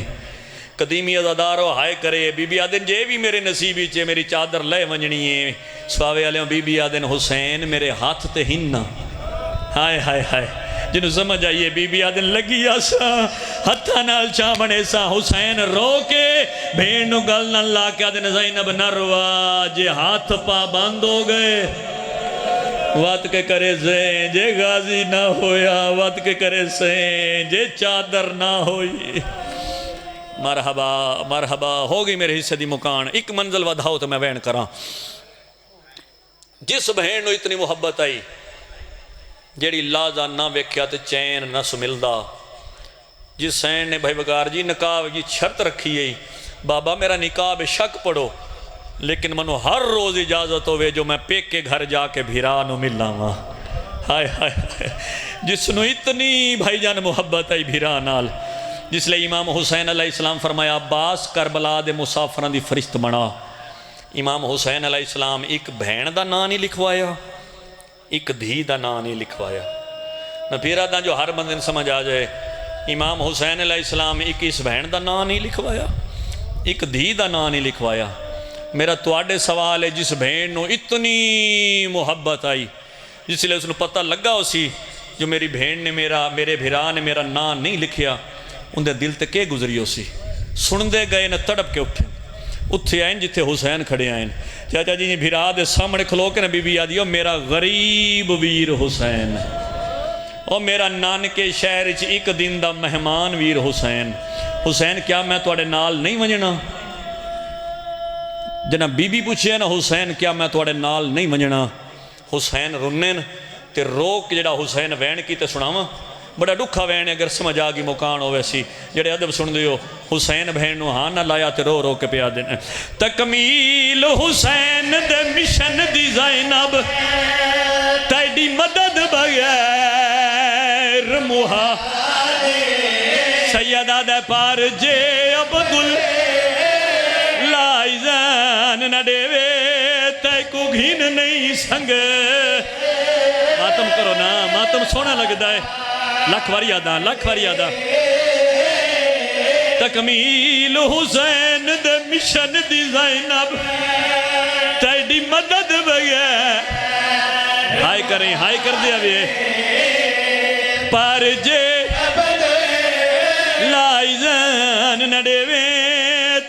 قدیمی عزادارو ہائے کرے۔ بی بی آدھن جے بھی میرے نصیبی چے میری چادر لے ونجنی ہے۔ سواوے علیہ بی بی آدھن حسین میرے ہاتھ تے ہننا، ہائے ہائے ہائے جنہوں سمجھ آئیے۔ بی بی آدھن لگی آسا ہتھا نال چاں بنے سا، حسین رو کے بھین نو گل نہ لا کے آدھن زینب نہ روا جے ہاتھ پا بند ہو گئے وات کے کرے سے، جے غازی نہ ہویا وات کے کرے سے، جے چادر نہ ہوئی۔ مرحبا مرحبا، ہو گئی میرے حصے دی مکان۔ ایک منزل ودھاؤ تو میں وین کراں۔ جس بہن نو اتنی محبت آئی جیڑی لازا نہ ویکھیا تے چین نہ سملدا، جس سین نے بھائی وگار جی نکاح کی شرط رکھی ہے بابا میرا نکاح بے شک پڑھو لیکن منو ہر روز اجازت ہوئے جو میں پیک کے گھر جا کے بھیرا نو ملا ہاں۔ ہائے ہائے ہائے، جس نو اتنی بھائی جان محبت آئی بھیرا نال، جس لئے امام حسین علیہ السلام فرمایا عباس کربلا دے مسافران دی فرشت بنا۔ امام حسین علیہ السلام ایک بہن دا نام نہیں لکھوایا، ایک دھی دا نام نہیں لکھوایا۔ میں پھر آدھا جو ہر بندن سمجھ آ جائے، امام حسین علیہ السلام ایک اس بہن دا نام نہیں لکھوایا، ایک دھی دا نام نہیں لکھوایا۔ میرا تواڈے سوال ہے جس بہن نو اتنی محبت آئی، جس لئے اس نے پتہ لگا اسی جو میری بہن نے میرے بھرا نے میرا نام نہیں لکھیا، ان دے دل تے کے گزری اسی۔ سن دے گئے نہ تڑپ کے اٹھے، اتھے آئیں جتھے حسین کھڑے آئیں۔ چاچا جی بھرا دے سامنے کھلو کے نہ بی بی آدھی میرا غریب ویر حسین، اور میرا نانکے شہر ایک دن دا مہمان ویر حسین۔ حسین کیا میں تواڈے نال نہیں ونجنا؟ جنا بی بی پوچھے نا حسین کیا میں توڑے نال نہیں منجنا حسین رنن تے روک جڑا حسین وین کی تے سناواں بڑا ڈکھا وین اگر سمجھ آگی مکان ہو ویسی جڑے ادب سن دیو حسین بہن نو ہاں نہ لایا تے رو رو کے پیا دین تکمیل حسین دے مشن دی زینب تیڈی مدد بغیر محا سیدہ دے پار جے عبداللہ نہ دیوے تے کو گھین نہیں سنگ ماتم کرو نا ماتم سونا لگ دائے لکھ واری آدھا لکھ واری آدھا تکمیل حسین دے مشن دی زینب تیڈی مدد بغیر ہائی کریں ہائی کر دیا بھی پر جے لائزان نہ دیوے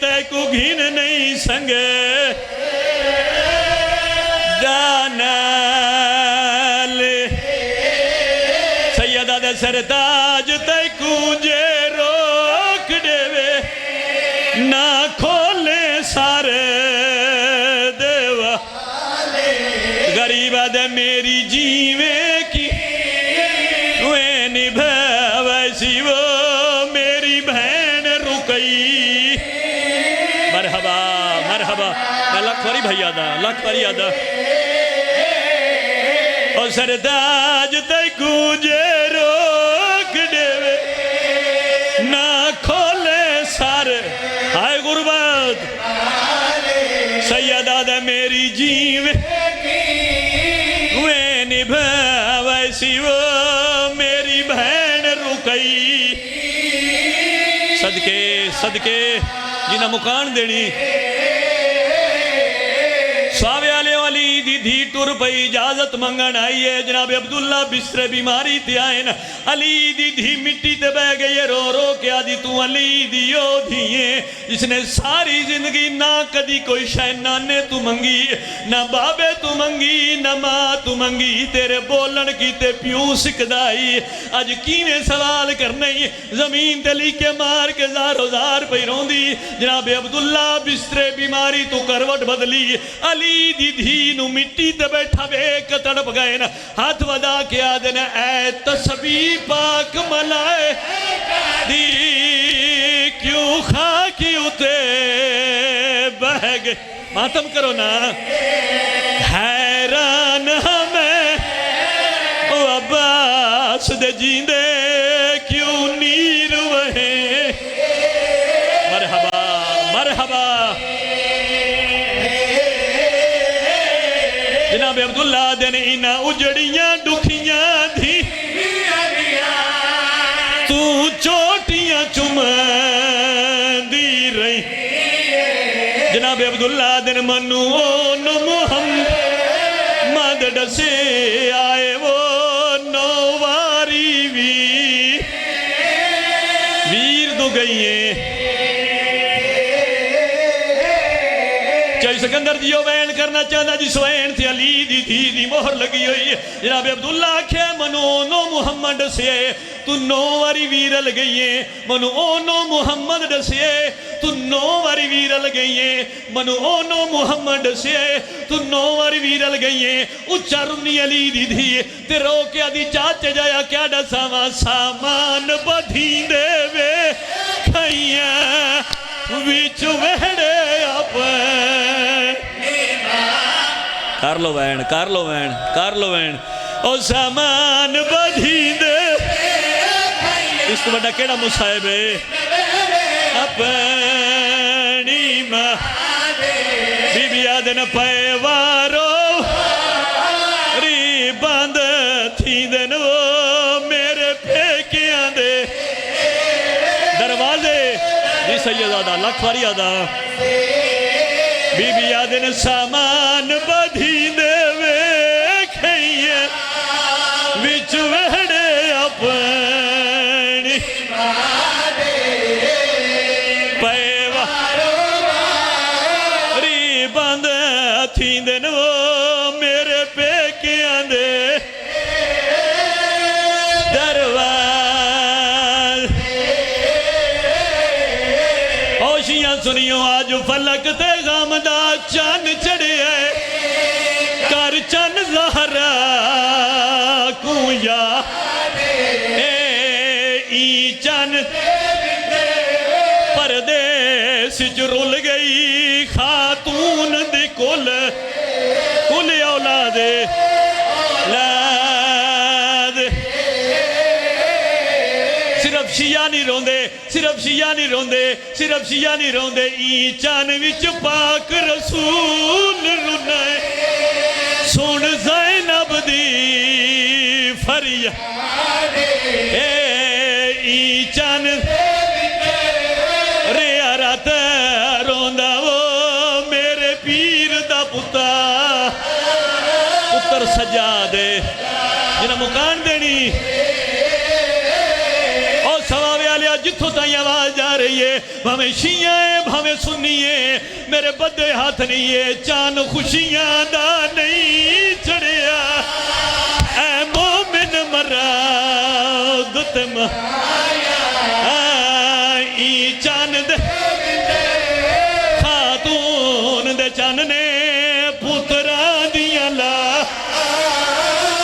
تے کو گھین نہیں سنگ سرتاج تے کونجے روک دے وے نہ کھولے سارے دیوا غریبہ دے میری جیوے کی وے نبھا ویسی وہ میری بہن رکئی مرحبا مرحبا میں لکھ واری بھائی آدھا لکھ واری آدھا اور سرتاج تے کونجے سیدہ دے میری جیوے وے نبھا ویسی وہ میری بہن رکئی صدقے صدقے جنہ مکان دینی سواوے آلے والی دی دھی ٹور پئی اجازت منگن آئیے جناب عبداللہ بسر بیماری تے آئین علی دی دھی مٹی تے بہ گئی رو رو کے آدھی تو علی دیو دھیئے جس نے ساری زندگی نہ کدی کوئی شے نانے تو منگی نہ بابے تو منگی نہ ماں تو منگی تیرے بولن کی تے پیوں سکدائی آج کینے سوال کرنے زمین تے لی کے مار کے زارو زار پہ روندی جناب عبداللہ بسر بیماری تو کروٹ بدلی علی دی دھینو مٹی تے بیٹھا بے کتڑپ گئے نا ہاتھ ودا کیا دینا اے تسبیح پاک ملائے دی کیوں خاکی اتے بہ گئے ماتم کرو نا حیران ہمیں عباس دے جیندے کیوں نیر وہیں مرحبا مرحبا جناب عبداللہ دن انہا اجڑیاں ڈکھیاں دھی تو چوٹیاں چمندی رہی جناب عبداللہ دن منون محمد ڈسے آئے وہ نوواری ویر دو گئیے چاہی سکندر دیو وین کرنا چاہتا جی سوین تھی علی دی تھی دی مہر لگی ہوئی جناب عبداللہ کھے منونو محمد سے تو نوواری ویرل گئیے منونو محمد سے تو نوواری ویرل گئیے منونو محمد سے تو نوواری ویرل گئیے اچھا رنی علی دی تھی تے رو کیا دی چاچے جایا کیا ڈساما سامان بدھین دے وے کھائیاں ویچ وہڑے اپن کار لو وین کار لو وین کار لو وین او سامان بدھین دے اس تو بڑا کیڑا مصائب ہے اپنی ماں بی بی آدن پیوارو ری باند تھی دن وہ میرے پھیکیاں دے دروازے جی سید آدھا لکھ واری آدھا بی بی آدن سامان بدھین دے وے کھئیے وچ وہڑے اپنی پیوارو ری باند تھی دن وہ میرے پیکیاں دے درواز اوشیاں سنیو آج فلک تے غم دا چان چڑھے کر چن زہرا کو یا ای چن پردیس چ رول گئی خاتون دی کل اولاد صرف شیعہ نہیں روندے صرف شیعہ نہیں روندے صرف شیعہ نہیں روندے ای چان وچ پاک رسول رونا ہے سن زینب دی فریاد ای چان ریا رات روندا وہ میرے پیر دا پتر سجا دے جنہ مکان دینی اور سواوے آلیا جتھو تائیں آواز جا رہی ہے بھامیں شیعہ ہیں بھامیں سنی ہیں میرے بدے ہاتھ نہیں ہے چان خوشیاں دا نہیں چڑھیا اے مومن مراد تم ای چان دے خاتون دے چان نے پتران دیا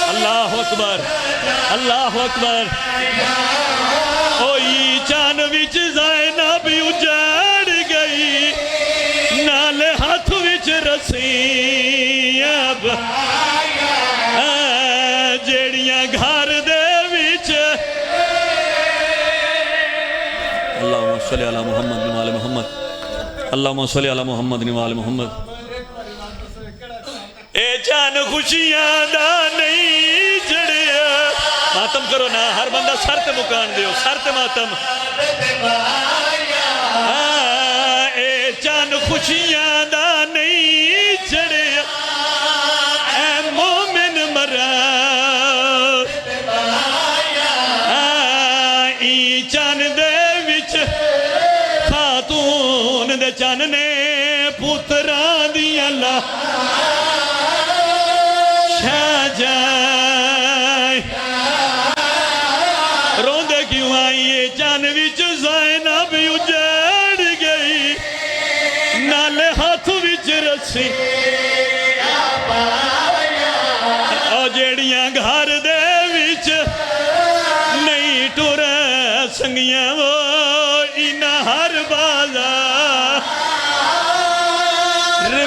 اللہ اکبر اللہ اکبر اوئی چان وچ زینب اجاڑ گئی نال ہاتھ وچ رسی اب جیڑیاں گھر دے وچ اللہم صلی علی محمد نوال محمد اللہم صلی علی محمد نوال محمد اے چان خوشیاں دا نہیں جڑیا ماتم کرو نا ہر بندہ سر تے مکان دیو سر تے ماتم اے چان خوشیاں دا نہیں جڑیا اے مومن مراد ای چان دے وچ خاتون دے چان نے پتران دی اللہ جائے روندے کیوں آئیے چان وچ زینب اجاڑ گئی نالے ہاتھ وچ رسی اور جیڑیاں گھر دے وچ نہیں ٹور سنگیاں وہ اینا ہر بازار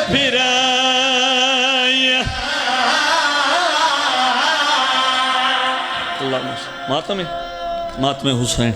پھرا ماتم حسین